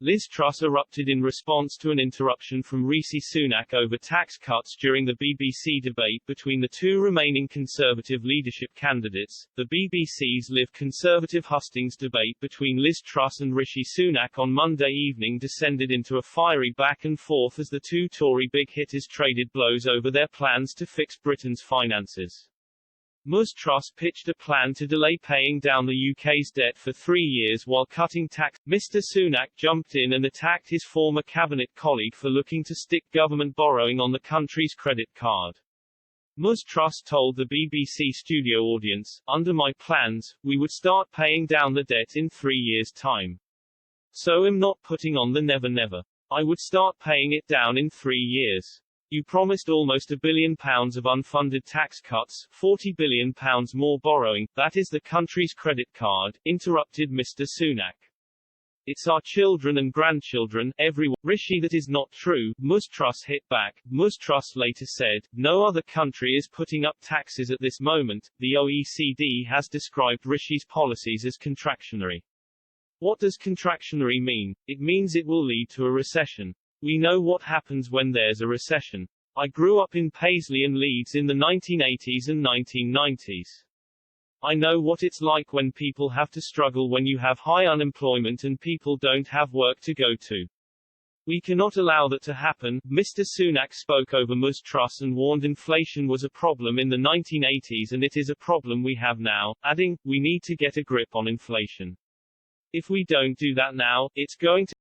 Liz Truss erupted in response to an interruption from Rishi Sunak over tax cuts during the BBC debate between the two remaining Conservative leadership candidates. The BBC's Live Conservative hustings debate between Liz Truss and Rishi Sunak on Monday evening descended into a fiery back and forth as the two Tory big hitters traded blows over their plans to fix Britain's finances. Ms Truss pitched a plan to delay paying down the UK's debt for 3 years while cutting tax. Mr Sunak jumped in and attacked his former cabinet colleague for looking to stick government borrowing on the country's credit card. Ms Truss told the BBC studio audience, "Under my plans, we would start paying down the debt in 3 years' time. So I'm not putting on the never never. I would start paying it down in 3 years. You promised almost £1 billion of unfunded tax cuts, £40 billion more borrowing, that is the country's credit card," interrupted Mr Sunak. "It's our children and grandchildren, everyone." "Rishi, that is not true," Ms Truss hit back. Ms Truss later said, "No other country is putting up taxes at this moment. The OECD has described Rishi's policies as contractionary." What does contractionary mean? It means it will lead to a recession. We know what happens when there's a recession. I grew up in Paisley and Leeds in the 1980s and 1990s. I know what it's like when people have to struggle when you have high unemployment and people don't have work to go to. We cannot allow that to happen. Mr Sunak spoke over Ms Truss and warned inflation was a problem in the 1980s and it is a problem we have now, adding, "We need to get a grip on inflation. If we don't do that now, it's going to